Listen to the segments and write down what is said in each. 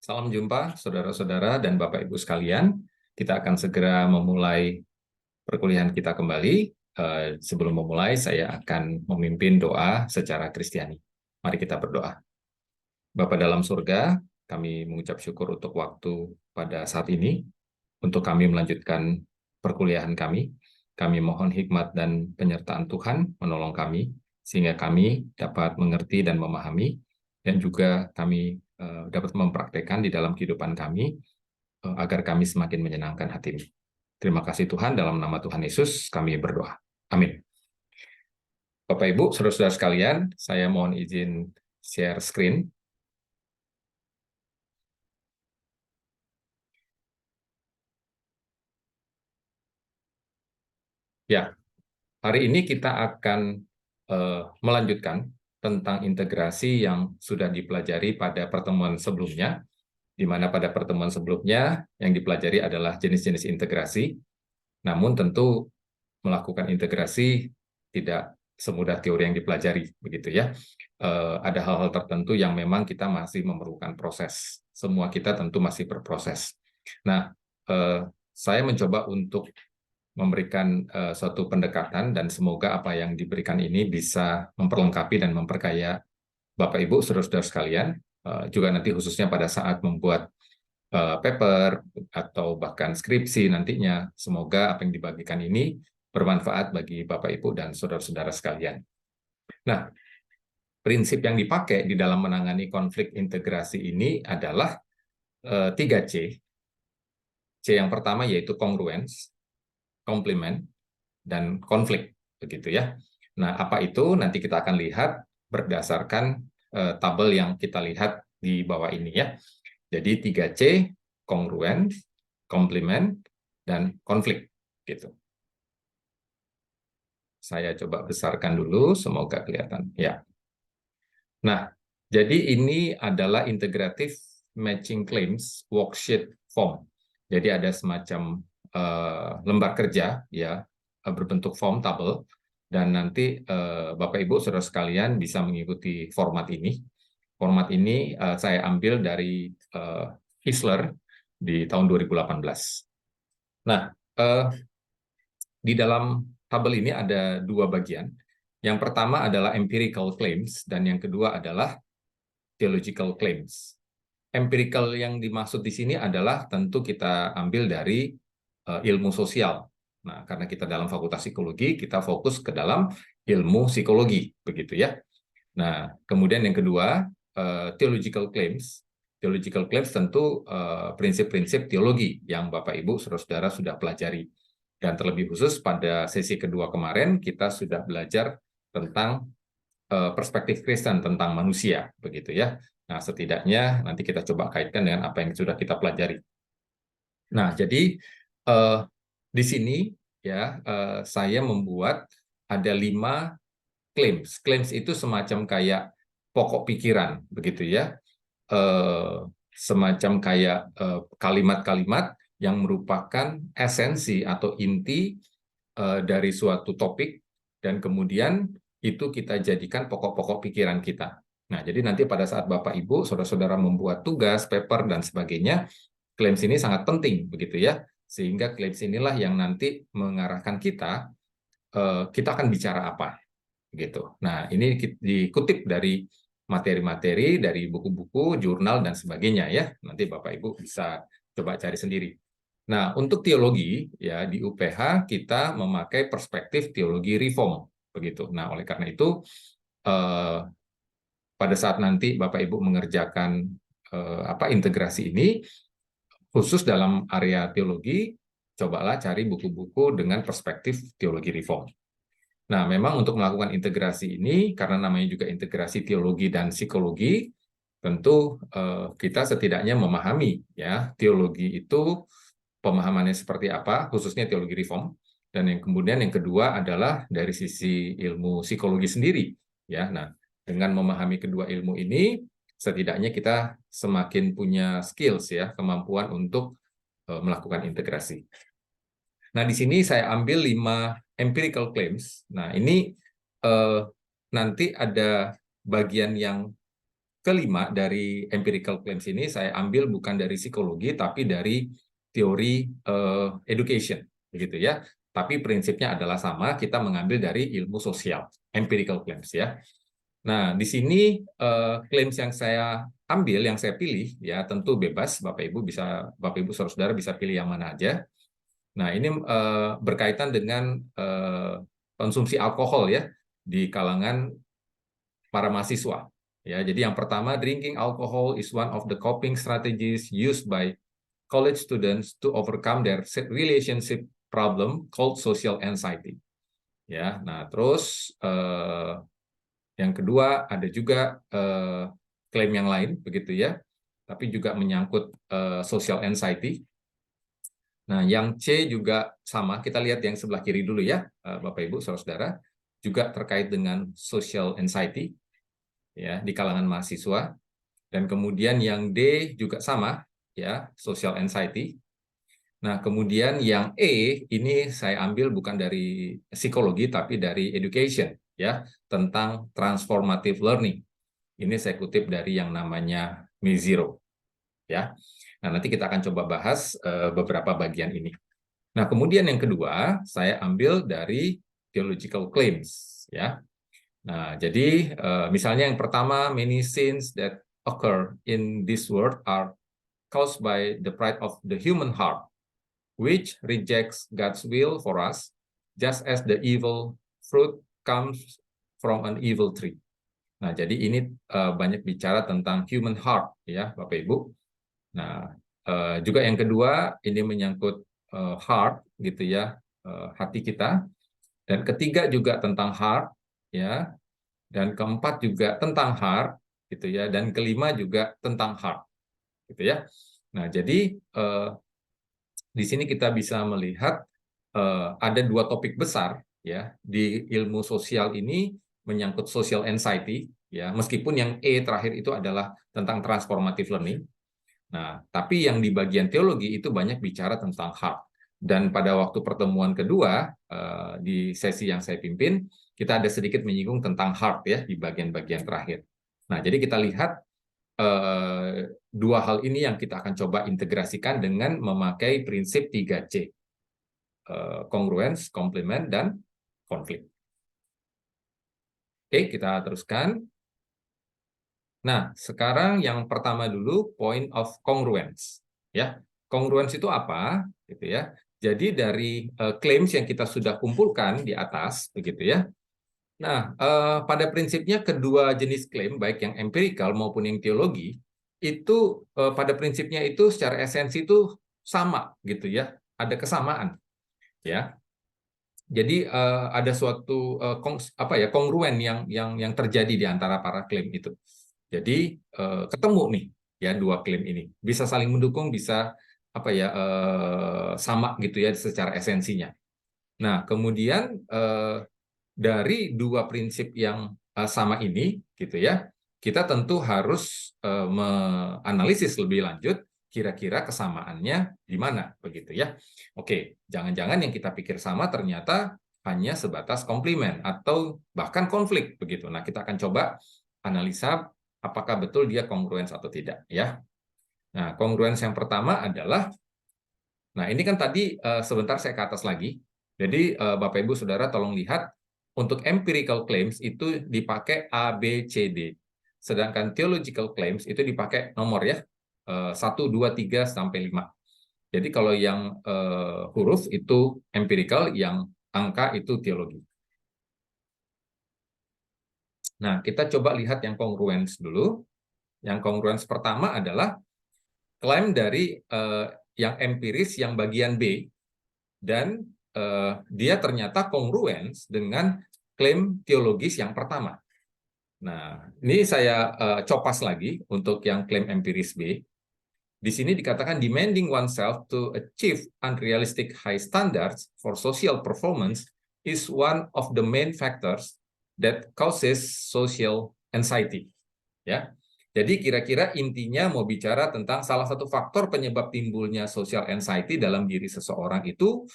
Salam jumpa, saudara-saudara dan Bapak Ibu sekalian. Kita akan segera memulai perkuliahan kita kembali. Sebelum memulai, saya akan memimpin doa secara Kristiani. Mari kita berdoa. Bapa dalam surga, kami mengucap syukur untuk waktu pada saat ini, untuk kami melanjutkan perkuliahan kami. Kami mohon hikmat dan penyertaan Tuhan menolong kami, sehingga kami dapat mengerti dan memahami, dan juga kami dapat mempraktekkan di dalam kehidupan kami, agar kami semakin menyenangkan hati-Mu. Terima kasih Tuhan, dalam nama Tuhan Yesus kami berdoa. Amin. Bapak Ibu, saudara-saudara sekalian, saya mohon izin share screen. Ya, hari ini kita akan melanjutkan tentang integrasi yang sudah dipelajari pada pertemuan sebelumnya, di mana pada pertemuan sebelumnya yang dipelajari adalah jenis-jenis integrasi. Namun tentu melakukan integrasi tidak semudah teori yang dipelajari, begitu ya. Ada hal-hal tertentu yang memang kita masih memerlukan proses. Semua kita tentu masih berproses. Nah, saya mencoba untuk memberikan suatu pendekatan, dan semoga apa yang diberikan ini bisa memperlengkapi dan memperkaya Bapak Ibu, saudara-saudara sekalian, juga nanti khususnya pada saat membuat paper atau bahkan skripsi nantinya. Semoga apa yang dibagikan ini bermanfaat bagi Bapak Ibu dan saudara-saudara sekalian. Nah, prinsip yang dipakai di dalam menangani konflik integrasi ini adalah 3C. C yang pertama yaitu congruence, complement, dan konflik, begitu ya. Nah, apa itu? Nanti kita akan lihat berdasarkan tabel yang kita lihat di bawah ini ya. Jadi 3C, congruent, complement, dan konflik, gitu. Saya coba besarkan dulu, semoga kelihatan. Ya. Nah, jadi ini adalah integrative matching claims worksheet form. Jadi ada semacam lembar kerja ya, berbentuk form tabel, dan nanti Bapak Ibu saudara sekalian bisa mengikuti format ini. Format ini saya ambil dari Isler di tahun 2018. Nah, di dalam tabel ini ada dua bagian. Yang pertama adalah empirical claims, dan yang kedua adalah theological claims. Empirical yang dimaksud di sini adalah tentu kita ambil dari ilmu sosial. Nah, karena kita dalam Fakultas Psikologi, kita fokus ke dalam ilmu psikologi, begitu ya. Nah, kemudian yang kedua, theological claims. Theological claims tentu prinsip-prinsip teologi yang Bapak Ibu saudara-saudara sudah pelajari. Dan terlebih khusus pada sesi kedua kemarin kita sudah belajar tentang perspektif Kristen tentang manusia, begitu ya. Nah, setidaknya nanti kita coba kaitkan dengan apa yang sudah kita pelajari. Nah, jadi di sini ya saya membuat ada 5 claims. Claims itu semacam kayak pokok pikiran, begitu ya. Semacam kayak kalimat-kalimat yang merupakan esensi atau inti dari suatu topik, dan kemudian itu kita jadikan pokok-pokok pikiran kita. Nah, jadi nanti pada saat Bapak Ibu, saudara-saudara membuat tugas, paper, dan sebagainya, claims ini sangat penting, begitu ya. Sehingga claims inilah yang nanti mengarahkan kita akan bicara apa, gitu. Nah, ini dikutip dari materi-materi, dari buku-buku, jurnal, dan sebagainya ya. Nanti Bapak Ibu bisa coba cari sendiri. Nah, untuk teologi ya di UPH kita memakai perspektif teologi reform, begitu. Nah, oleh karena itu pada saat nanti Bapak Ibu mengerjakan integrasi ini khusus dalam area teologi, cobalah cari buku-buku dengan perspektif teologi reform. Nah, memang untuk melakukan integrasi ini, karena namanya juga integrasi teologi dan psikologi, tentu kita setidaknya memahami ya teologi itu pemahamannya seperti apa, khususnya teologi reform. Dan yang kemudian yang kedua adalah dari sisi ilmu psikologi sendiri. Ya, nah dengan memahami kedua ilmu ini, setidaknya kita semakin punya skills ya, kemampuan untuk melakukan integrasi. Nah, di sini saya ambil 5 empirical claims. Nah, ini nanti ada bagian yang kelima dari empirical claims ini saya ambil bukan dari psikologi tapi dari teori education, begitu ya. Tapi prinsipnya adalah sama, kita mengambil dari ilmu sosial, empirical claims ya. Nah, di sini claims yang saya ambil, yang saya pilih ya tentu bebas, Bapak Ibu saudara bisa pilih yang mana aja. Nah, ini berkaitan dengan konsumsi alkohol ya di kalangan para mahasiswa. Ya, jadi yang pertama, drinking alcohol is one of the coping strategies used by college students to overcome their relationship problem called social anxiety. Ya, nah terus yang kedua ada juga klaim yang lain begitu ya, tapi juga menyangkut social anxiety. Nah, yang C juga sama, kita lihat yang sebelah kiri dulu ya, Bapak Ibu saudara-saudara, juga terkait dengan social anxiety ya di kalangan mahasiswa. Dan kemudian yang D juga sama ya, social anxiety. Nah, kemudian yang E ini saya ambil bukan dari psikologi tapi dari education ya, tentang transformative learning. Ini saya kutip dari yang namanya Meziro ya. Nah, nanti kita akan coba bahas beberapa bagian ini. Nah, kemudian yang kedua saya ambil dari theological claims ya. Nah, jadi misalnya yang pertama, many sins that occur in this world are caused by the pride of the human heart, which rejects God's will for us, just as the evil fruit comes from an evil tree. Nah, jadi ini banyak bicara tentang human heart, ya, Bapak Ibu. Nah, juga yang kedua ini menyangkut heart, gitu ya, hati kita. Dan ketiga juga tentang heart, ya. Dan keempat juga tentang heart, gitu ya. Dan kelima juga tentang heart, gitu ya. Nah, jadi di sini kita bisa melihat ada dua topik besar ya di ilmu sosial ini menyangkut social anxiety ya, meskipun yang E terakhir itu adalah tentang transformative learning. Nah, tapi yang di bagian teologi itu banyak bicara tentang heart. Dan pada waktu pertemuan kedua di sesi yang saya pimpin, kita ada sedikit menyinggung tentang heart ya di bagian-bagian terakhir. Nah, jadi kita lihat dua hal ini yang kita akan coba integrasikan dengan memakai prinsip 3C. Congruence, komplement, dan konflik. Oke, kita teruskan. Nah, sekarang yang pertama dulu, point of congruence. Ya, congruence itu apa? Gitu ya. Jadi dari claims yang kita sudah kumpulkan di atas, begitu ya. Nah, pada prinsipnya kedua jenis klaim, baik yang empirical maupun yang teologi, itu pada prinsipnya itu secara esensi itu sama, gitu ya. Ada kesamaan, ya. Jadi ada suatu kongruen yang terjadi di antara para klaim itu. Jadi ketemu nih ya dua klaim ini, bisa saling mendukung, bisa sama gitu ya secara esensinya. Nah, kemudian dari dua prinsip yang sama ini, gitu ya, kita tentu harus menganalisis lebih lanjut kira-kira kesamaannya di mana, begitu ya. Oke, jangan-jangan yang kita pikir sama ternyata hanya sebatas komplimen atau bahkan konflik, begitu. Nah, kita akan coba analisa apakah betul dia kongruens atau tidak, ya. Nah, kongruens yang pertama adalah, nah ini kan tadi sebentar saya ke atas lagi. Jadi Bapak Ibu Saudara tolong lihat untuk empirical claims itu dipakai A, B, C, D. Sedangkan theological claims itu dipakai nomor ya, 1, 2, 3, sampai 5. Jadi kalau yang huruf itu empirical, yang angka itu teologi. Nah, kita coba lihat yang congruence dulu. Yang congruence pertama adalah klaim dari yang empiris yang bagian B, dan dia ternyata kongruens dengan klaim teologis yang pertama. Nah, ini saya copas lagi untuk yang klaim empiris B. Di sini dikatakan demanding oneself to achieve unrealistic high standards for social performance is one of the main factors that causes social anxiety. Ya. Jadi kira-kira intinya mau bicara tentang salah satu faktor penyebab timbulnya social anxiety dalam diri seseorang itu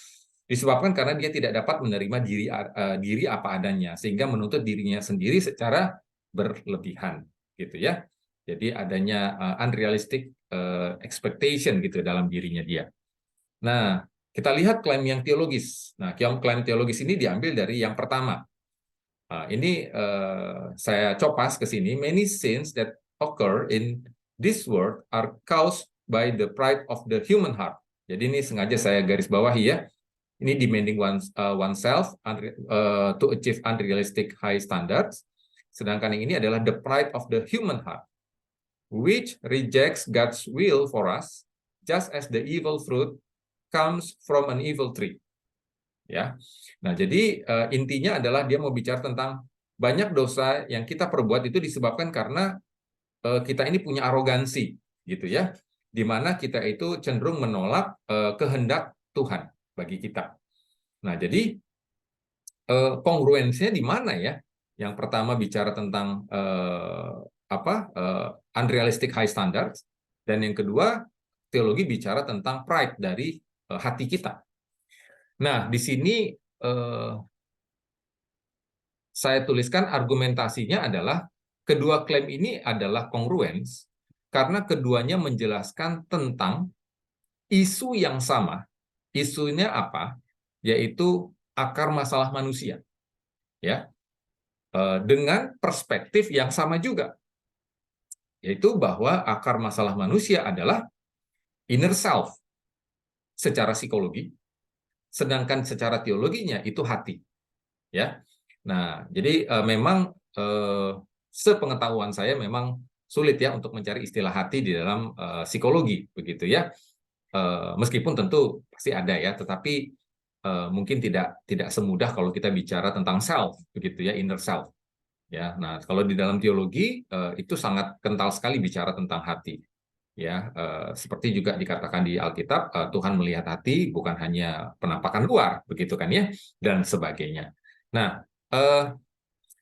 disebabkan karena dia tidak dapat menerima diri apa adanya, sehingga menuntut dirinya sendiri secara berlebihan, gitu ya. Jadi adanya unrealistic expectation gitu dalam dirinya dia. Nah, kita lihat klaim yang teologis. Nah, klaim teologis ini diambil dari yang pertama. Ini saya copas ke sini. Many sins that occur in this world are caused by the pride of the human heart. Jadi ini sengaja saya garis bawahi ya. Ini demanding oneself to achieve unrealistic high standards. Sedangkan yang ini adalah the pride of the human heart, which rejects God's will for us, just as the evil fruit comes from an evil tree. Ya, nah jadi intinya adalah dia mau bicara tentang banyak dosa yang kita perbuat itu disebabkan karena kita ini punya arogansi, gitu ya, di mana kita itu cenderung menolak kehendak Tuhan bagi kita. Nah jadi kongruensinya di mana ya? Yang pertama bicara tentang unrealistic high standards, dan yang kedua teologi bicara tentang pride dari hati kita. Nah, di sini saya tuliskan argumentasinya adalah kedua klaim ini adalah kongruens karena keduanya menjelaskan tentang isu yang sama. Isunya apa? Yaitu akar masalah manusia. Ya. Dengan perspektif yang sama juga. Yaitu bahwa akar masalah manusia adalah inner self secara psikologi, sedangkan secara teologinya itu hati. Ya. Nah, jadi memang sepengetahuan saya memang sulit ya untuk mencari istilah hati di dalam psikologi begitu ya. Meskipun tentu pasti ada ya, tetapi mungkin tidak semudah kalau kita bicara tentang self begitu ya, inner self. Ya, nah kalau di dalam teologi itu sangat kental sekali bicara tentang hati. Ya, seperti juga dikatakan di Alkitab, Tuhan melihat hati bukan hanya penampakan luar, begitu kan ya, dan sebagainya. Nah,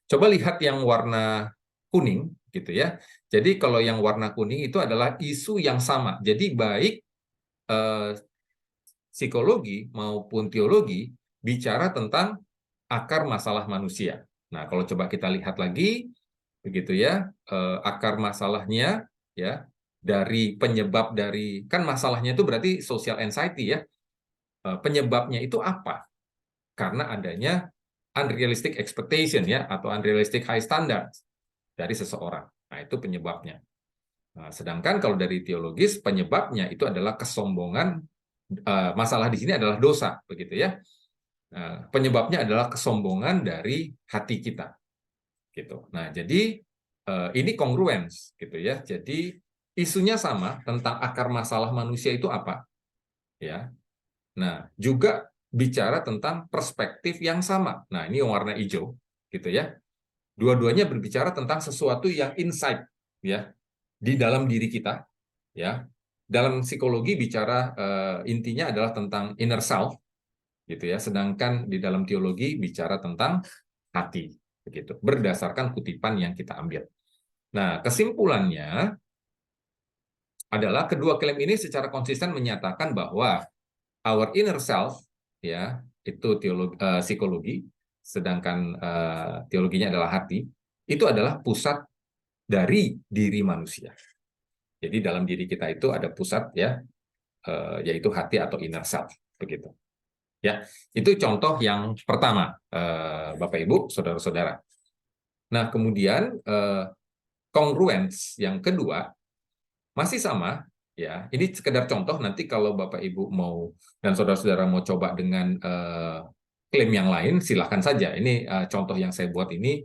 coba lihat yang warna kuning, gitu ya. Jadi kalau yang warna kuning itu adalah isu yang sama. Jadi baik psikologi maupun teologi bicara tentang akar masalah manusia. Nah, kalau coba kita lihat lagi, begitu ya, akar masalahnya ya dari penyebab dari kan masalahnya itu berarti social anxiety ya. Penyebabnya itu apa? Karena adanya unrealistic expectation ya atau unrealistic high standards dari seseorang. Nah, itu penyebabnya. Nah, sedangkan kalau dari teologis penyebabnya itu adalah kesombongan. Masalah di sini adalah dosa, begitu ya. Penyebabnya adalah kesombongan dari hati kita, gitu. Nah, jadi ini kongruens, gitu ya. Jadi isunya sama tentang akar masalah manusia itu apa, ya. Nah, juga bicara tentang perspektif yang sama. Nah, ini yang warna hijau, gitu ya. Dua-duanya berbicara tentang sesuatu yang inside, ya, di dalam diri kita, ya. Dalam psikologi bicara intinya adalah tentang inner self, gitu ya. Sedangkan di dalam teologi bicara tentang hati, begitu. Berdasarkan kutipan yang kita ambil. Nah, kesimpulannya adalah kedua klaim ini secara konsisten menyatakan bahwa our inner self, ya, itu psikologi, sedangkan teologinya adalah hati, itu adalah pusat dari diri manusia. Jadi dalam diri kita itu ada pusat ya, yaitu hati atau inner self, begitu. Ya, itu contoh yang pertama, Bapak Ibu, saudara-saudara. Nah, kemudian congruence yang kedua masih sama, ya. Ini sekedar contoh, nanti kalau Bapak Ibu mau dan saudara-saudara mau coba dengan klaim yang lain, silahkan saja. Ini contoh yang saya buat ini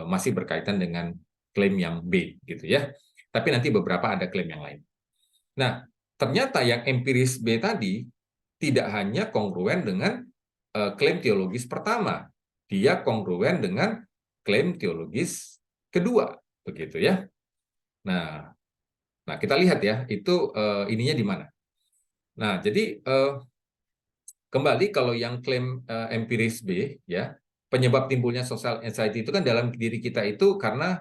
masih berkaitan dengan klaim yang B, gitu ya. Tapi nanti beberapa ada klaim yang lain. Nah, ternyata yang empiris B tadi tidak hanya kongruen dengan klaim teologis pertama, dia kongruen dengan klaim teologis kedua, begitu ya. Nah, kita lihat ya, itu ininya di mana. Nah, jadi kembali kalau yang klaim empiris B, ya, penyebab timbulnya social anxiety itu kan dalam diri kita itu karena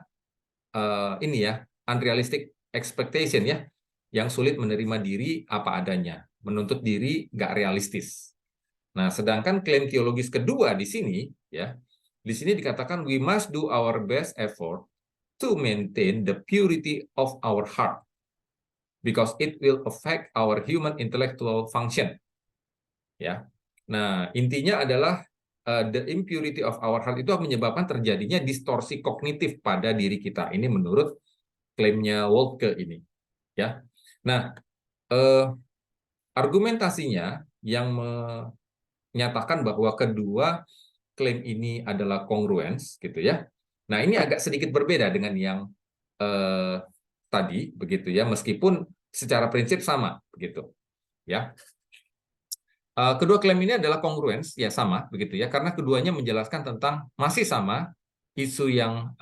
ini ya, unrealistic expectation ya, yang sulit menerima diri apa adanya, menuntut diri nggak realistis. Nah, sedangkan klaim teologis kedua di sini, ya, di sini dikatakan we must do our best effort to maintain the purity of our heart because it will affect our human intellectual function. Ya. Nah, intinya adalah the impurity of our heart itu menyebabkan terjadinya distorsi kognitif pada diri kita. Ini menurut klaimnya Wolke ini. Ya. Nah, argumentasinya yang menyatakan bahwa kedua klaim ini adalah kongruens, gitu ya. Nah, ini agak sedikit berbeda dengan yang tadi, begitu ya, meskipun secara prinsip sama, begitu ya. Kedua klaim ini adalah kongruens, ya sama, begitu ya, karena keduanya menjelaskan tentang masih sama isu yang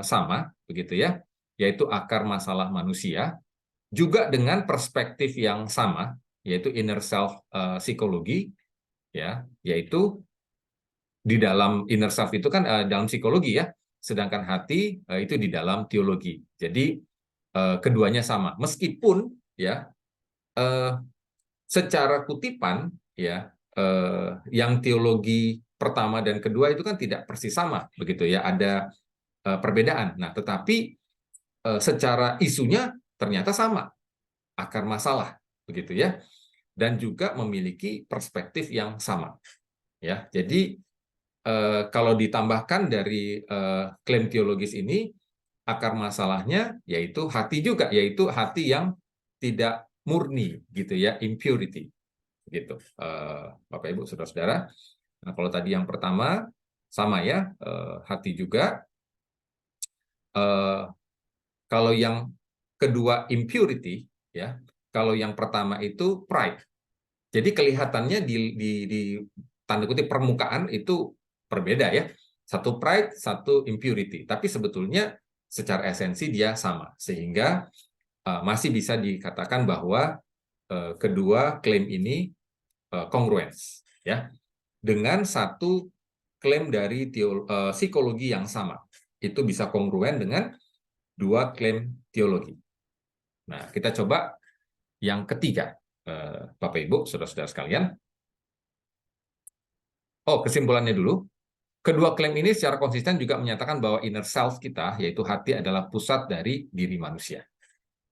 sama, begitu ya, yaitu akar masalah manusia, juga dengan perspektif yang sama, yaitu inner self psikologi, ya, yaitu di dalam inner self itu kan dalam psikologi ya, sedangkan hati itu di dalam teologi. Jadi keduanya sama, meskipun ya secara kutipan ya yang teologi pertama dan kedua itu kan tidak persis sama, begitu ya, ada perbedaan. Nah, tetapi secara isunya ternyata sama, akar masalah, begitu ya, dan juga memiliki perspektif yang sama. Ya, jadi kalau ditambahkan dari klaim teologis ini, akar masalahnya yaitu hati juga, yaitu hati yang tidak murni, gitu ya, impurity, gitu. Bapak Ibu saudara-saudara. Nah, kalau tadi yang pertama sama ya, hati juga. Kalau yang kedua impurity, ya. Kalau yang pertama itu pride. Jadi kelihatannya di tanda kutip permukaan itu berbeda ya. Satu pride, satu impurity. Tapi sebetulnya secara esensi dia sama. Sehingga masih bisa dikatakan bahwa kedua klaim ini kongruens. Ya. Dengan satu klaim dari psikologi yang sama. Itu bisa kongruen dengan dua klaim teologi. Nah, kita coba yang ketiga. Bapak Ibu, saudara-saudara sekalian. Oh, kesimpulannya dulu. Kedua klaim ini secara konsisten juga menyatakan bahwa inner self kita, yaitu hati, adalah pusat dari diri manusia.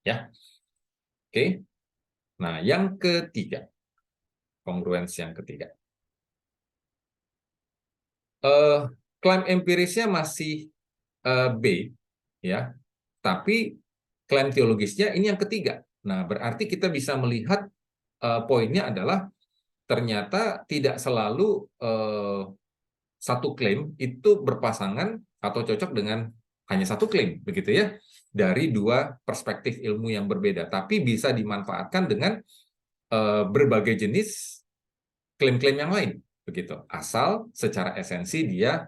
Ya, oke. Nah, yang ketiga, kongruensi yang ketiga. Klaim empirisnya masih B, ya. Tapi klaim teologisnya ini yang ketiga. Nah, berarti kita bisa melihat poinnya adalah ternyata tidak selalu satu klaim itu berpasangan atau cocok dengan hanya satu klaim, begitu ya, dari dua perspektif ilmu yang berbeda, tapi bisa dimanfaatkan dengan berbagai jenis klaim-klaim yang lain, begitu. Asal secara esensi dia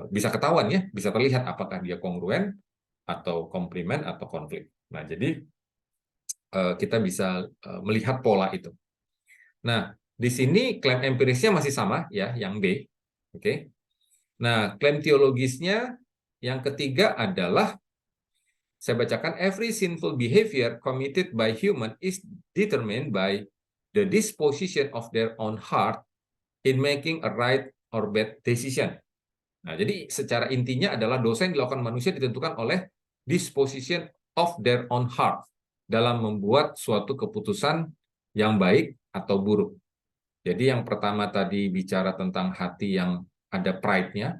bisa ketahuan ya, bisa terlihat apakah dia kongruen atau komplement atau konflik. Nah, jadi kita bisa melihat pola itu. Nah, di sini klaim empirisnya masih sama ya, yang B. Oke. Nah, klaim teologisnya yang ketiga adalah, saya bacakan, every sinful behavior committed by human is determined by the disposition of their own heart in making a right or bad decision. Nah, jadi secara intinya adalah dosa yang dilakukan manusia ditentukan oleh disposition of their own heart dalam membuat suatu keputusan yang baik atau buruk. Jadi yang pertama tadi bicara tentang hati yang ada pride-nya,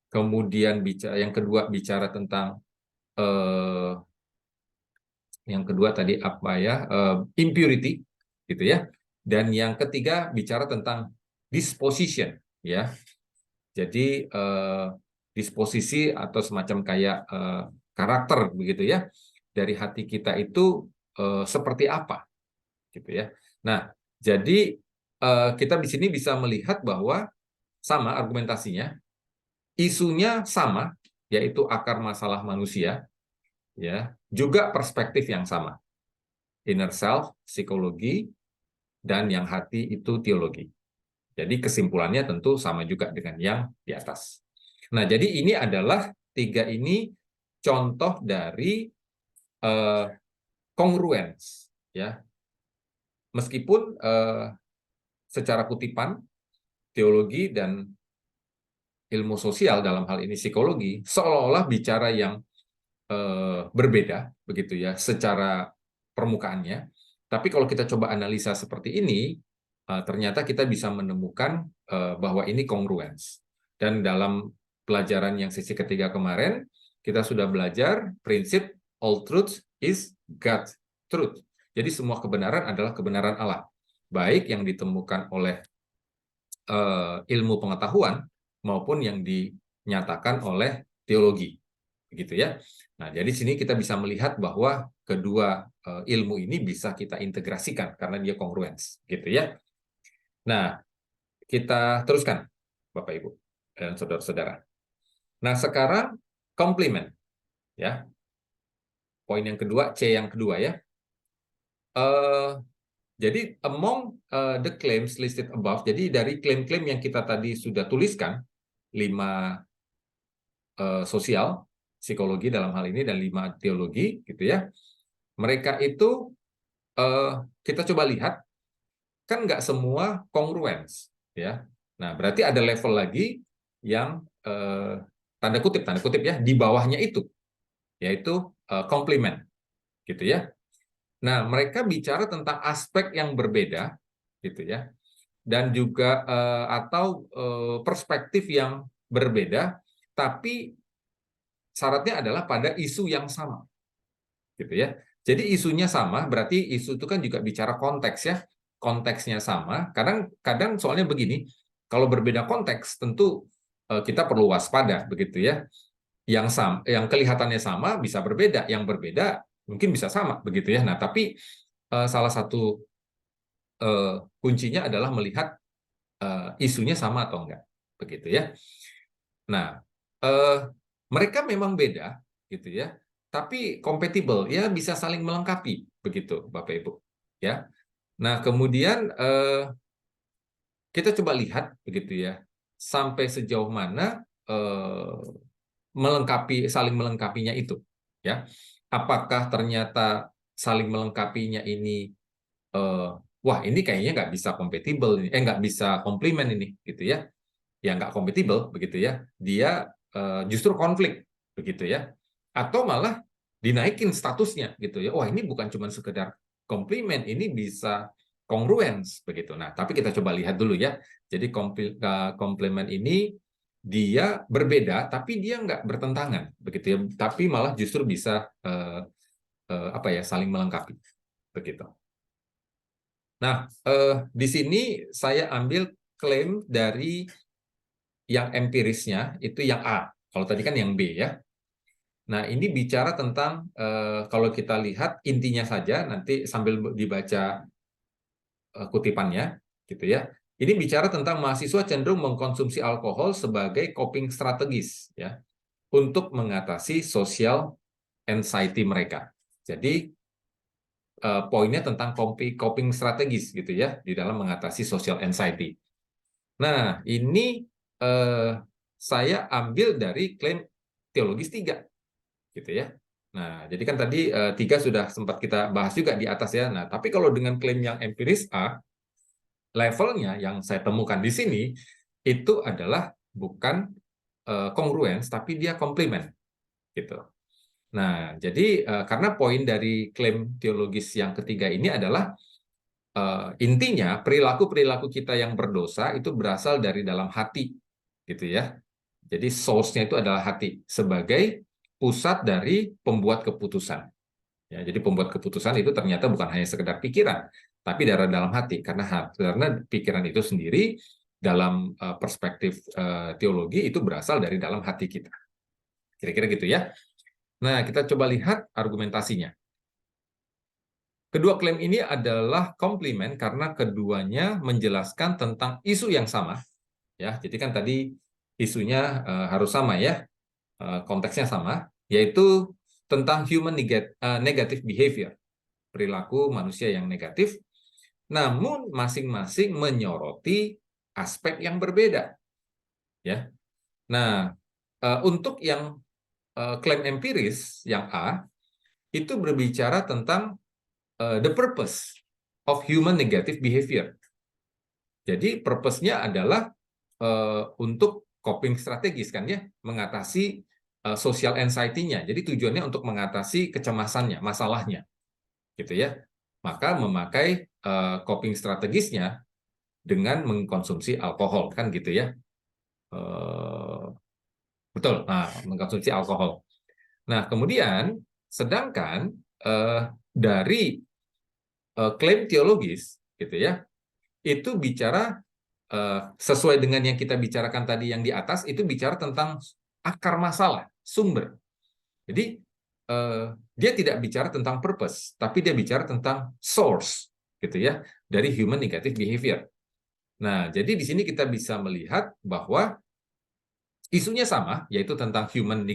kemudian yang kedua bicara tentang yang kedua tadi apa ya, impurity, gitu ya, dan yang ketiga bicara tentang disposition, ya. Jadi disposisi atau semacam kayak karakter, begitu ya, dari hati kita itu seperti apa, gitu ya. Nah, jadi kita di sini bisa melihat bahwa sama argumentasinya, isunya sama, yaitu akar masalah manusia, ya, juga perspektif yang sama, inner self, psikologi, dan yang hati itu teologi. Jadi kesimpulannya tentu sama juga dengan yang di atas. Nah, jadi ini adalah tiga ini contoh dari kongruens, ya. Meskipun secara kutipan teologi dan ilmu sosial dalam hal ini psikologi seolah-olah bicara yang berbeda begitu ya secara permukaannya. Tapi kalau kita coba analisa seperti ini, ternyata kita bisa menemukan bahwa ini congruence. Dan dalam pelajaran yang sesi ketiga kemarin, kita sudah belajar prinsip all truth is God truth. Jadi semua kebenaran adalah kebenaran Allah. Baik yang ditemukan oleh ilmu pengetahuan maupun yang dinyatakan oleh teologi. Begitu ya. Nah, jadi sini kita bisa melihat bahwa kedua ilmu ini bisa kita integrasikan karena dia congruence, gitu ya. Nah, kita teruskan, Bapak Ibu dan saudara-saudara. Nah, sekarang komplement, ya. Poin yang kedua, C yang kedua ya. Jadi among the claims listed above, jadi dari klaim-klaim yang kita tadi sudah tuliskan, 5 sosial, psikologi dalam hal ini, dan 5 teologi, gitu ya. Mereka itu kita coba lihat, kan nggak semua congruence, ya. Nah, berarti ada level lagi yang tanda kutip ya di bawahnya itu, yaitu complement, gitu ya. Nah, mereka bicara tentang aspek yang berbeda, gitu ya, dan juga atau perspektif yang berbeda, tapi syaratnya adalah pada isu yang sama, gitu ya. Jadi isunya sama, berarti isu itu kan juga bicara konteks ya, konteksnya sama. Kadang soalnya begini, kalau berbeda konteks tentu kita perlu waspada, begitu ya. Yang kelihatannya sama bisa berbeda, yang berbeda mungkin bisa sama, begitu ya. Nah, tapi salah satu kuncinya adalah melihat isunya sama atau enggak, begitu ya. Nah, mereka memang beda, gitu ya, tapi compatible, ya bisa saling melengkapi, begitu, Bapak Ibu. Ya. Nah, kemudian kita coba lihat, begitu ya, sampai sejauh mana saling melengkapinya itu, ya. Apakah ternyata saling melengkapinya ini, wah ini kayaknya nggak bisa compatible, nggak bisa komplement ini, gitu ya. Ya nggak kompatibel begitu ya, dia justru konflik begitu ya, atau malah dinaikin statusnya gitu ya, wah ini bukan cuma sekedar komplimen, ini bisa congruence begitu. Nah, tapi kita coba lihat dulu ya. Jadi komplement ini dia berbeda tapi dia nggak bertentangan begitu ya, tapi malah justru bisa apa ya, saling melengkapi begitu. Nah, di sini saya ambil klaim dari yang empirisnya itu yang A. Kalau tadi kan yang B ya. Nah, ini bicara tentang kalau kita lihat intinya saja, nanti sambil dibaca kutipannya gitu ya. Ini bicara tentang mahasiswa cenderung mengkonsumsi alkohol sebagai coping strategis ya untuk mengatasi social anxiety mereka. Jadi poinnya tentang coping strategis gitu ya di dalam mengatasi social anxiety. Nah, ini saya ambil dari klaim teologis 3, gitu ya. Nah, jadi kan tadi 3 sudah sempat kita bahas juga di atas ya. Nah, tapi kalau dengan klaim yang empiris A, levelnya yang saya temukan di sini itu adalah bukan congruence, tapi dia komplement, gitu. Nah, jadi karena poin dari klaim teologis yang ketiga ini adalah intinya perilaku-perilaku kita yang berdosa itu berasal dari dalam hati, gitu ya. Jadi source-nya itu adalah hati sebagai pusat dari pembuat keputusan. Ya, jadi pembuat keputusan itu ternyata bukan hanya sekedar pikiran, tapi dari dalam hati, karena pikiran itu sendiri dalam perspektif teologi itu berasal dari dalam hati kita. Kira-kira gitu ya. Nah, kita coba lihat argumentasinya. Kedua klaim ini adalah komplement karena keduanya menjelaskan tentang isu yang sama. Ya, jadi kan tadi isunya harus sama ya, konteksnya sama, yaitu tentang human negative behavior, perilaku manusia yang negatif, namun masing-masing menyoroti aspek yang berbeda. Ya, nah untuk yang klaim empiris yang A itu berbicara tentang the purpose of human negative behavior. Jadi purpose-nya adalah untuk coping strategis kan ya, mengatasi social anxiety-nya. Jadi tujuannya untuk mengatasi kecemasannya, masalahnya, gitu ya. Maka memakai coping strategisnya dengan mengkonsumsi alkohol kan gitu ya. Betul. Nah, mengkonsumsi alkohol. Nah, kemudian sedangkan dari klaim teologis gitu ya, itu bicara sesuai dengan yang kita bicarakan tadi yang di atas, itu bicara tentang akar masalah, sumber. Jadi dia tidak bicara tentang purpose, tapi dia bicara tentang source gitu ya, dari human negative behavior. Nah, jadi di sini kita bisa melihat bahwa isunya sama, yaitu tentang human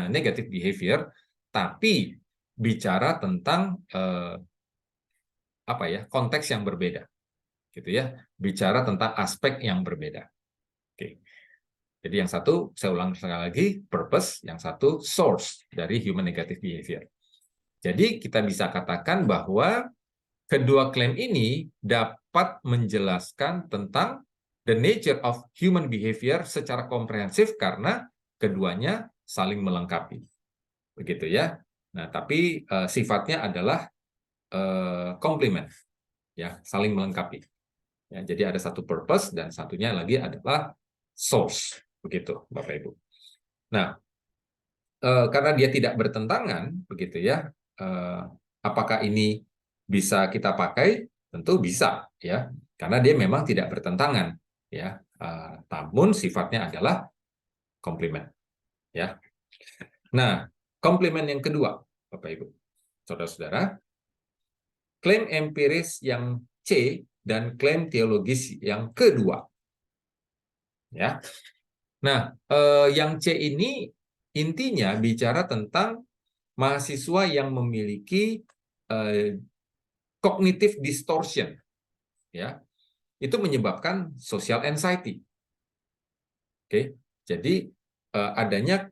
negative behavior, tapi bicara tentang apa ya, konteks yang berbeda, gitu ya, bicara tentang aspek yang berbeda. Oke. Jadi yang satu, saya ulang sekali lagi, purpose, yang satu source dari human negative behavior. Jadi kita bisa katakan bahwa kedua klaim ini dapat menjelaskan tentang the nature of human behavior secara komprehensif karena keduanya saling melengkapi. Begitu ya. Nah, tapi sifatnya adalah komplement, ya, saling melengkapi. Ya, jadi ada satu purpose dan satunya lagi adalah source, begitu, Bapak Ibu. Nah, karena dia tidak bertentangan, begitu ya, apakah ini bisa kita pakai? Tentu bisa, ya, karena dia memang tidak bertentangan, ya. Namun sifatnya adalah komplement, ya. Nah, komplement yang kedua, Bapak Ibu, saudara-saudara, klaim empiris yang C dan klaim teologis yang kedua, ya. Nah, yang C ini intinya bicara tentang mahasiswa yang memiliki cognitive distortion, ya, itu menyebabkan social anxiety. Oke, jadi adanya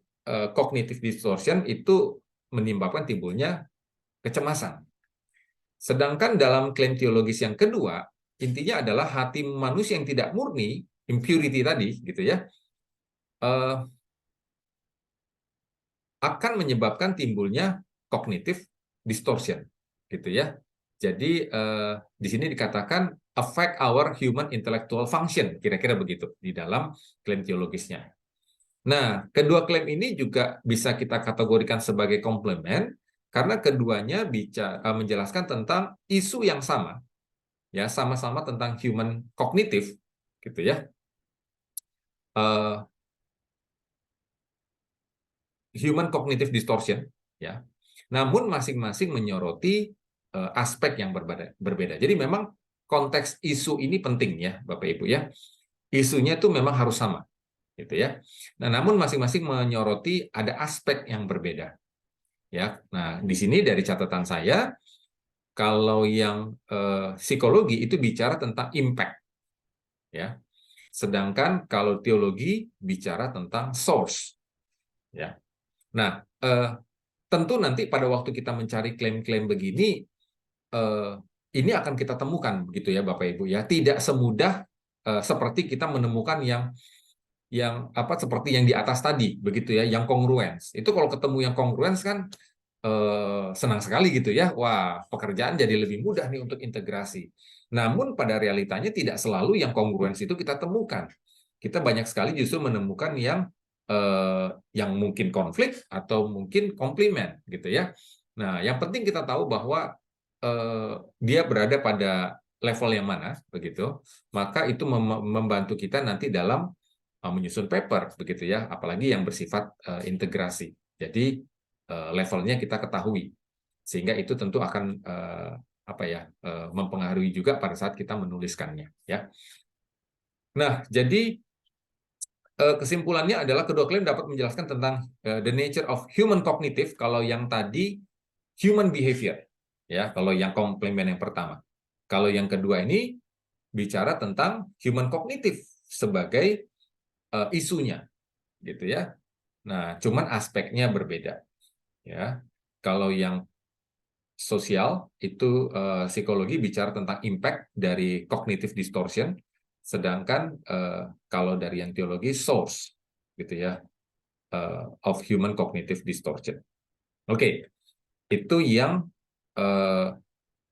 cognitive distortion itu menyebabkan timbulnya kecemasan. Sedangkan dalam klaim teologis yang kedua, intinya adalah hati manusia yang tidak murni, impurity tadi, gitu ya, akan menyebabkan timbulnya cognitive distortion, gitu ya. Jadi di sini dikatakan affect our human intellectual function, kira-kira begitu di dalam klaim teologisnya. Nah, kedua klaim ini juga bisa kita kategorikan sebagai komplement karena keduanya menjelaskan tentang isu yang sama, ya, sama-sama tentang human kognitif, gitu ya. Human cognitive distortion, ya. Namun masing-masing menyoroti aspek yang berbeda. Jadi memang konteks isu ini penting ya, Bapak Ibu ya. Isunya itu memang harus sama, gitu ya. Nah, namun masing-masing menyoroti ada aspek yang berbeda. Ya. Nah, di sini dari catatan saya, kalau yang psikologi itu bicara tentang impact, ya. Sedangkan kalau teologi bicara tentang source, ya. Nah, tentu nanti pada waktu kita mencari klaim-klaim begini, ini akan kita temukan, begitu ya, Bapak Ibu ya. Tidak semudah seperti kita menemukan yang apa seperti yang di atas tadi, begitu ya, yang kongruens. Itu kalau ketemu yang kongruens kan senang sekali gitu ya. Wah, pekerjaan jadi lebih mudah nih untuk integrasi. Namun pada realitanya tidak selalu yang kongruens itu kita temukan. Kita banyak sekali justru menemukan yang mungkin konflik atau mungkin komplement gitu ya. Nah, yang penting kita tahu bahwa dia berada pada level yang mana begitu, maka itu membantu kita nanti dalam menyusun paper begitu ya, apalagi yang bersifat integrasi. Jadi levelnya kita ketahui, sehingga itu tentu akan apa ya, mempengaruhi juga pada saat kita menuliskannya ya. Nah, jadi kesimpulannya adalah kedua klaim dapat menjelaskan tentang the nature of human cognitive, kalau yang tadi human behavior, ya, kalau yang komplement yang pertama. Kalau yang kedua ini bicara tentang human cognitive sebagai isunya, gitu ya. Nah, cuman aspeknya berbeda, ya. Kalau yang sosial itu psikologi bicara tentang impact dari cognitive distortion, sedangkan kalau dari yang teologi source, gitu ya, of human cognitive distortion. Oke, itu yang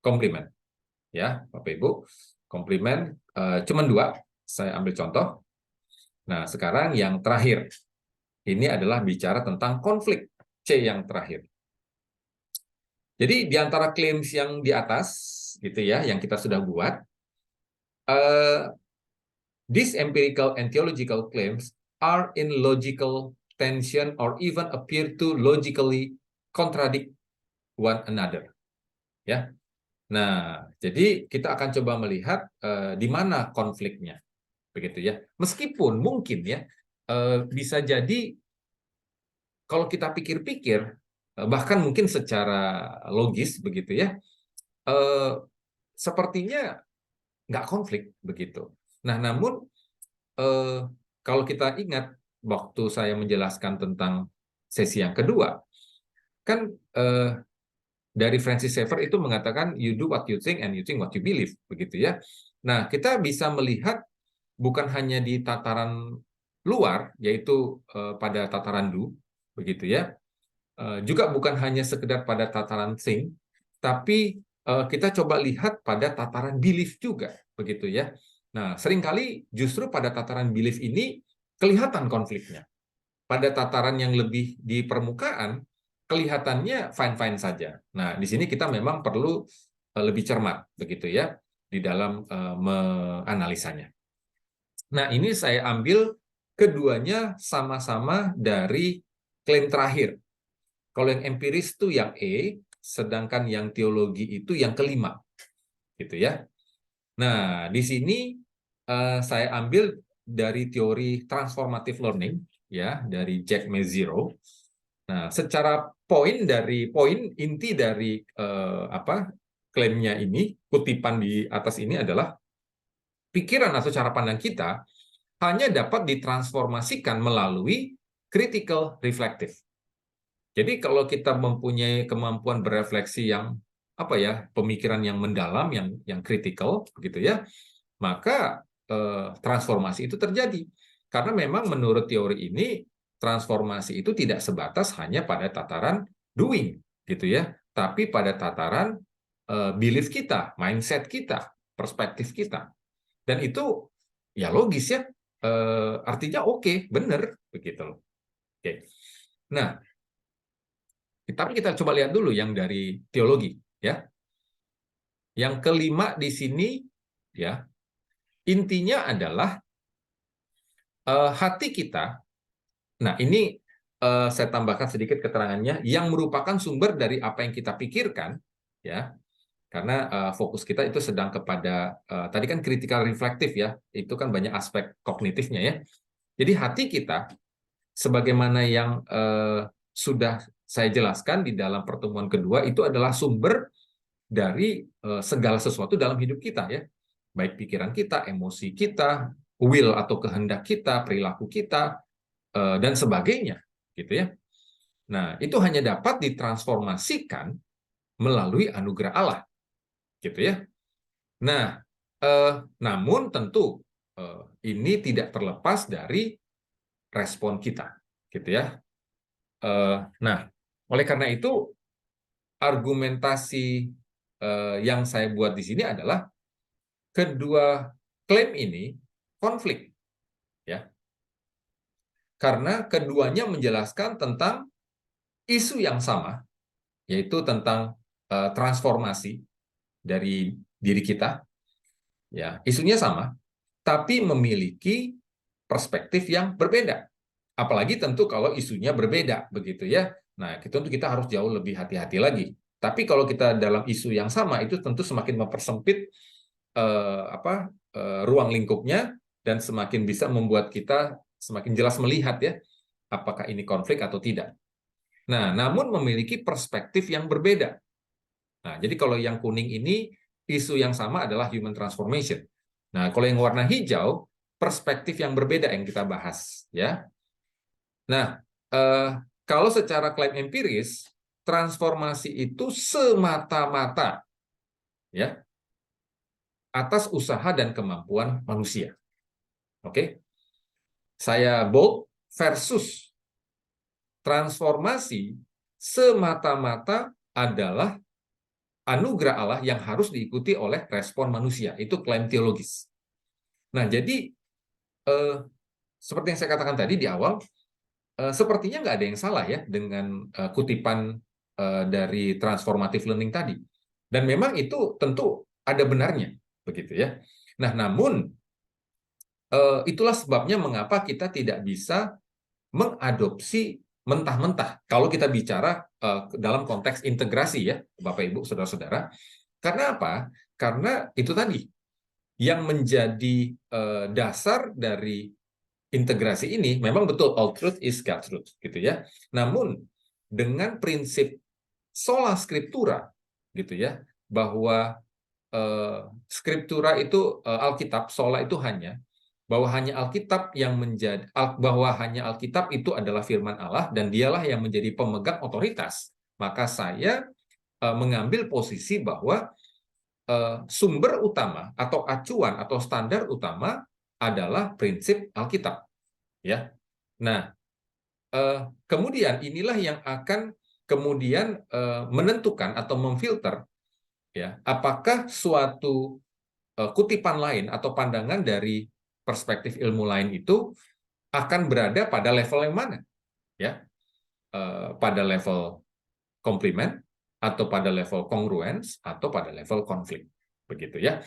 komplimen, ya Bapak Ibu. Komplimen cuma 2, saya ambil contoh. Nah, sekarang yang terakhir, ini adalah bicara tentang konflik, C yang terakhir. Jadi di antara claims yang di atas, gitu ya, yang kita sudah buat, these empirical and theological claims are in logical tension or even appear to logically contradict one another. Ya, nah jadi kita akan coba melihat di mana konfliknya, begitu ya. Meskipun mungkin ya bisa jadi kalau kita pikir-pikir, bahkan mungkin secara logis begitu ya, sepertinya nggak konflik begitu. Nah, namun kalau kita ingat waktu saya menjelaskan tentang sesi yang kedua, kan dari Francis Schaeffer itu mengatakan you do what you think and you think what you believe, begitu ya. Nah, kita bisa melihat bukan hanya di tataran luar, yaitu pada tataran do, begitu ya. Juga bukan hanya sekedar pada tataran think, tapi kita coba lihat pada tataran belief juga, begitu ya. Nah, seringkali justru pada tataran belief ini kelihatan konfliknya. Pada tataran yang lebih di permukaan, kelihatannya fine-fine saja. Nah, di sini kita memang perlu lebih cermat, begitu ya, di dalam menganalisanya. Nah, ini saya ambil keduanya sama-sama dari klaim terakhir. Kalau yang empiris itu yang E, sedangkan yang teologi itu yang kelima, gitu ya. Nah, di sini saya ambil dari teori transformative learning, ya, dari Jack Mezirow. Nah, secara poin inti dari klaimnya ini, kutipan di atas ini adalah pikiran atau cara pandang kita hanya dapat ditransformasikan melalui critical reflective. Jadi kalau kita mempunyai kemampuan berefleksi yang pemikiran yang mendalam, yang kritikal, begitu ya, maka transformasi itu terjadi. Karena memang menurut teori ini transformasi itu tidak sebatas hanya pada tataran doing, gitu ya, tapi pada tataran belief kita, mindset kita, perspektif kita. Dan itu ya logis ya, artinya oke, benar begitu loh. Oke. Nah, tapi kita coba lihat dulu yang dari teologi, ya. Yang kelima di sini, ya, intinya adalah hati kita. Nah, ini saya tambahkan sedikit keterangannya, yang merupakan sumber dari apa yang kita pikirkan, ya. Karena fokus kita itu sedang kepada tadi kan critical reflective ya, itu kan banyak aspek kognitifnya ya. Jadi hati kita, sebagaimana yang sudah saya jelaskan di dalam pertemuan kedua, itu adalah sumber dari segala sesuatu dalam hidup kita ya, baik pikiran kita, emosi kita, will atau kehendak kita, perilaku kita, dan sebagainya, gitu ya. Nah, itu hanya dapat ditransformasikan melalui anugerah Allah, gitu ya. Nah, namun tentu ini tidak terlepas dari respon kita, gitu ya. Nah, oleh karena itu argumentasi yang saya buat di sini adalah kedua klaim ini konflik, ya, karena keduanya menjelaskan tentang isu yang sama, yaitu tentang transformasi dari diri kita, ya, isunya sama, tapi memiliki perspektif yang berbeda. Apalagi tentu kalau isunya berbeda, begitu ya. Nah, kita harus jauh lebih hati-hati lagi. Tapi kalau kita dalam isu yang sama, itu tentu semakin mempersempit ruang lingkupnya dan semakin bisa membuat kita semakin jelas melihat ya, apakah ini konflik atau tidak. Nah, namun memiliki perspektif yang berbeda. Nah, jadi kalau yang kuning ini isu yang sama adalah human transformation. Nah, kalau yang warna hijau perspektif yang berbeda yang kita bahas ya. Nah, kalau secara klaim empiris, transformasi itu semata-mata ya atas usaha dan kemampuan manusia. Oke, saya bold versus transformasi semata-mata adalah anugerah Allah yang harus diikuti oleh respon manusia. Itu klaim teologis. Nah, jadi seperti yang saya katakan tadi di awal, sepertinya nggak ada yang salah ya dengan kutipan dari transformative learning tadi. Dan memang itu tentu ada benarnya, begitu ya. Nah, namun itulah sebabnya mengapa kita tidak bisa mengadopsi mentah-mentah kalau kita bicara dalam konteks integrasi ya, Bapak Ibu, saudara-saudara. Karena apa? Karena itu tadi yang menjadi dasar dari integrasi ini memang betul all truth is God truth gitu ya. Namun dengan prinsip sola scriptura gitu ya, bahwa scriptura itu Alkitab, sola itu hanya bahwa hanya Alkitab yang menjadi bahwa hanya Alkitab itu adalah firman Allah dan dialah yang menjadi pemegang otoritas, maka saya mengambil posisi bahwa sumber utama atau acuan atau standar utama adalah prinsip Alkitab ya. Nah, kemudian inilah yang akan kemudian menentukan atau memfilter ya apakah suatu kutipan lain atau pandangan dari perspektif ilmu lain itu akan berada pada level yang mana ya, pada level komplement atau pada level congruence atau pada level konflik begitu ya.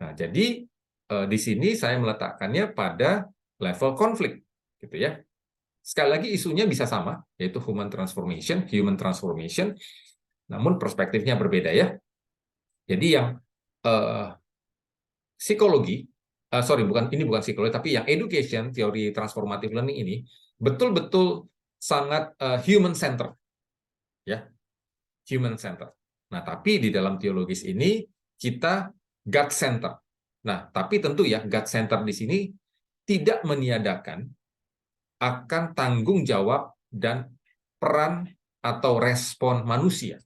Nah, jadi di sini saya meletakkannya pada level konflik gitu ya. Sekali lagi isunya bisa sama, yaitu human transformation, namun perspektifnya berbeda ya. Jadi yang psikologi, ini bukan psikologi, tapi yang education, teori transformative learning ini betul-betul sangat human center, ya, human center. Nah, tapi di dalam teologis ini kita God center. Nah, tapi tentu ya God center di sini tidak meniadakan akan tanggung jawab dan peran atau respon manusia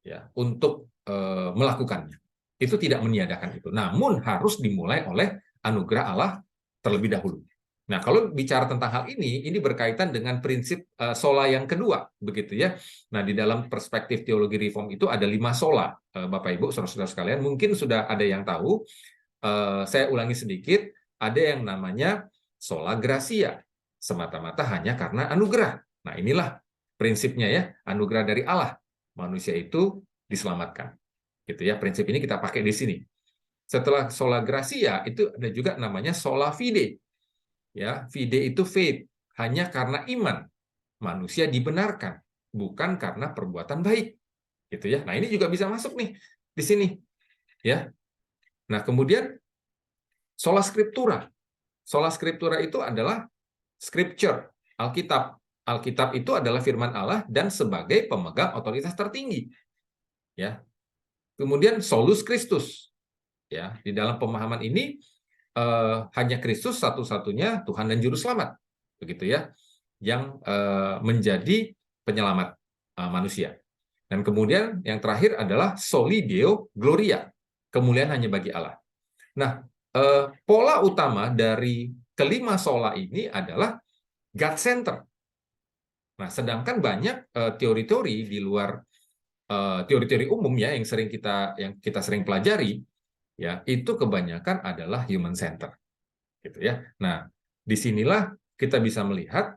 ya untuk melakukannya. Itu tidak meniadakan itu. Namun harus dimulai oleh anugerah Allah terlebih dahulu. Nah, kalau bicara tentang hal ini berkaitan dengan prinsip sola yang kedua, begitu ya. Nah, di dalam perspektif teologi reform itu ada 5 sola, Bapak Ibu, saudara-saudara sekalian. Mungkin sudah ada yang tahu. Saya ulangi sedikit. Ada yang namanya sola gratia, semata-mata hanya karena anugerah. Nah, inilah prinsipnya ya, anugerah dari Allah. Manusia itu diselamatkan. Gitu ya, prinsip ini kita pakai di sini. Setelah sola gratia itu ada juga namanya sola fide. Ya, fide itu faith, hanya karena iman manusia dibenarkan, bukan karena perbuatan baik. Gitu ya. Nah, ini juga bisa masuk nih di sini. Ya. Nah, kemudian sola scriptura. Sola scriptura itu adalah scripture, Alkitab. Alkitab itu adalah firman Allah dan sebagai pemegang otoritas tertinggi. Ya. Kemudian solus Christus. Ya, di dalam pemahaman ini hanya Kristus satu-satunya Tuhan dan juru selamat. Begitu ya. Yang menjadi penyelamat manusia. Dan kemudian yang terakhir adalah soli Deo gloria. Kemuliaan hanya bagi Allah. Nah, pola utama dari kelima sola ini adalah God center. Nah, sedangkan banyak teori-teori di luar teori-teori umum ya yang kita sering pelajari ya, itu kebanyakan adalah human center. Gitu ya. Nah, disinilah kita bisa melihat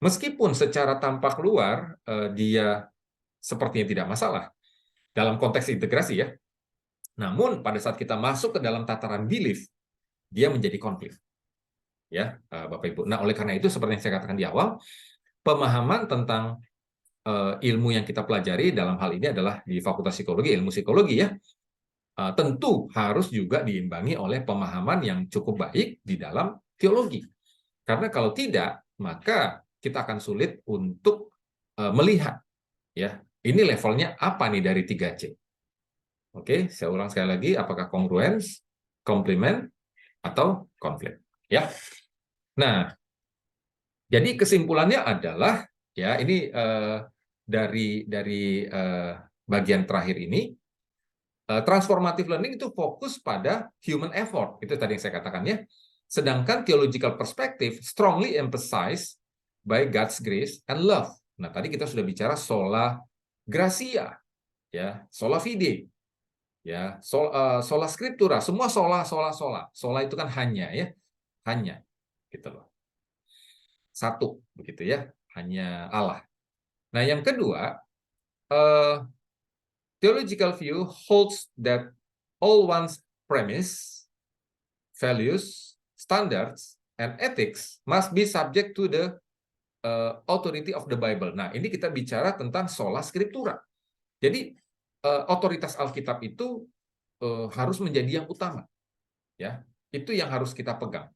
meskipun secara tampak luar dia sepertinya tidak masalah dalam konteks integrasi ya. Namun pada saat kita masuk ke dalam tataran belief, dia menjadi konflik. Ya, Bapak Ibu. Nah, oleh karena itu seperti yang saya katakan di awal, pemahaman tentang ilmu yang kita pelajari dalam hal ini adalah di Fakultas Psikologi, ilmu psikologi ya, tentu harus juga diimbangi oleh pemahaman yang cukup baik di dalam teologi. Karena kalau tidak, maka kita akan sulit untuk melihat ya, ini levelnya apa nih dari 3C. Oke, saya ulang sekali lagi, apakah congruence, complement, atau konflik. Ya. Nah, jadi kesimpulannya adalah ya ini dari bagian terakhir ini, transformative learning itu fokus pada human effort, itu tadi yang saya katakan ya. Sedangkan theological perspective strongly emphasize by God's grace and love. Nah, tadi kita sudah bicara sola gratia, ya, sola fide, ya, sola scriptura, semua sola, sola, sola. Sola itu kan hanya, ya, hanya, gitu loh. Satu, begitu ya, hanya Allah. Nah, yang kedua, theological view holds that all one's premise, values, standards, and ethics must be subject to the authority of the Bible. Nah, ini kita bicara tentang sola scriptura. Jadi otoritas Alkitab itu harus menjadi yang utama, ya. Itu yang harus kita pegang,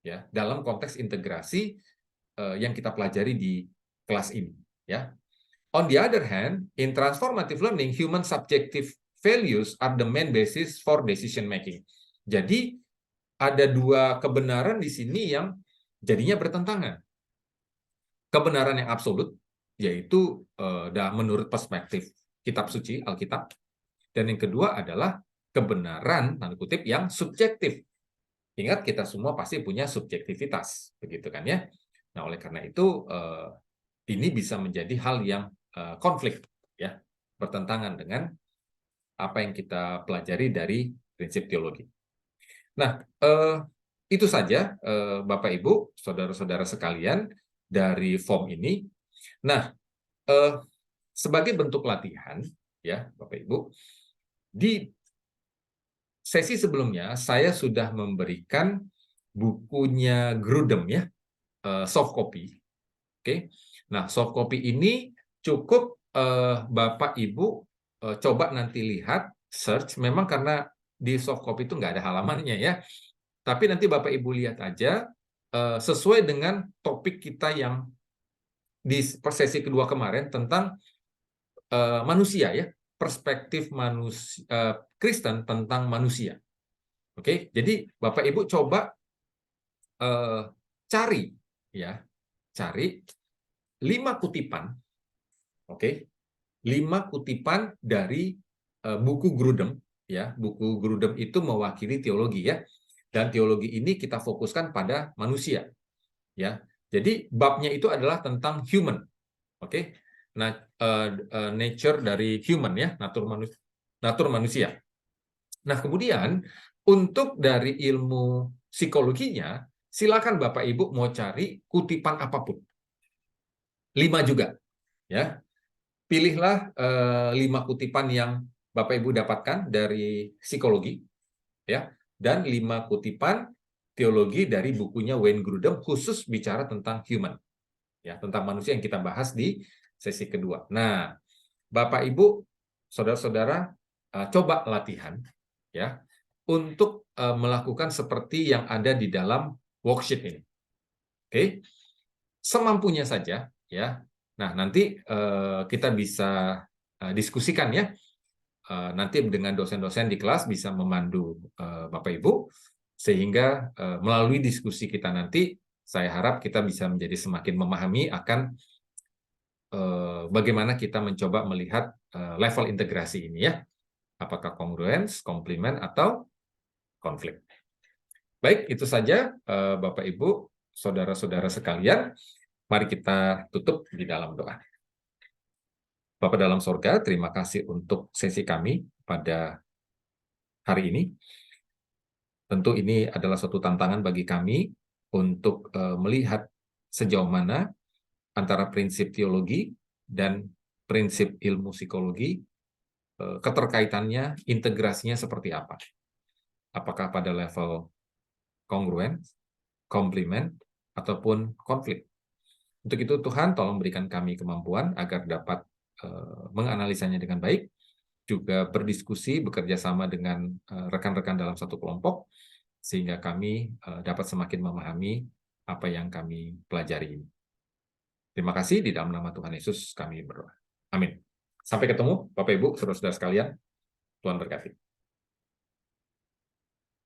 ya, dalam konteks integrasi yang kita pelajari di kelas ini, ya. On the other hand, in transformative learning, human subjective values are the main basis for decision making. Jadi ada dua kebenaran di sini yang jadinya bertentangan. Kebenaran yang absolut, yaitu menurut perspektif kitab suci, Alkitab. Dan yang kedua adalah kebenaran, tanda kutip, yang subjektif. Ingat, kita semua pasti punya subjektivitas, begitu kan ya. Nah, oleh karena itu, ini bisa menjadi hal yang konflik, ya, bertentangan dengan apa yang kita pelajari dari prinsip teologi. Nah, itu saja Bapak Ibu, saudara-saudara sekalian dari form ini. Nah, sebagai bentuk latihan, ya Bapak Ibu, di sesi sebelumnya saya sudah memberikan bukunya Grudem, ya, soft copy. Oke. Nah, soft copy ini cukup Bapak Ibu coba nanti lihat, search, memang karena di soft copy itu nggak ada halamannya, ya. Tapi nanti Bapak Ibu lihat aja sesuai dengan topik kita yang di sesi kedua kemarin tentang manusia, ya, perspektif manusia Kristen tentang manusia. Oke, jadi Bapak Ibu coba cari, ya, cari 5 kutipan, oke, 5 kutipan dari buku Grudem, ya. Buku Grudem itu mewakili teologi, ya, dan teologi ini kita fokuskan pada manusia, ya. Jadi babnya itu adalah tentang human, oke. Nah, nature dari human, ya, natur manusia. Nah, kemudian untuk dari ilmu psikologinya, silakan Bapak Ibu mau cari kutipan apapun. 5 juga, ya. Pilihlah 5 kutipan yang Bapak Ibu dapatkan dari psikologi, ya, dan 5 kutipan teologi dari bukunya Wayne Grudem khusus bicara tentang human, ya, tentang manusia yang kita bahas di sesi kedua. Nah, Bapak Ibu, saudara-saudara, coba latihan, ya, untuk melakukan seperti yang ada di dalam worksheet ini. Oke, semampunya saja, ya. Nah, nanti kita bisa diskusikan, ya. Nanti dengan dosen-dosen di kelas bisa memandu Bapak Ibu, sehingga melalui diskusi kita nanti, saya harap kita bisa menjadi semakin memahami akan bagaimana kita mencoba melihat level integrasi ini, ya. Apakah kongruens, komplement, atau konflik. Baik, itu saja Bapak Ibu, saudara-saudara sekalian. Mari kita tutup di dalam doa. Bapa dalam sorga, terima kasih untuk sesi kami pada hari ini. Tentu ini adalah suatu tantangan bagi kami untuk melihat sejauh mana antara prinsip teologi dan prinsip ilmu psikologi, keterkaitannya, integrasinya seperti apa. Apakah pada level kongruen, komplement, ataupun konflik. Untuk itu Tuhan tolong berikan kami kemampuan agar dapat menganalisanya dengan baik, juga berdiskusi, bekerja sama dengan rekan-rekan dalam satu kelompok, sehingga kami dapat semakin memahami apa yang kami pelajari. Terima kasih, di dalam nama Tuhan Yesus kami berdoa. Amin. Sampai ketemu Bapak Ibu, saudara-saudara sekalian. Tuhan berkati.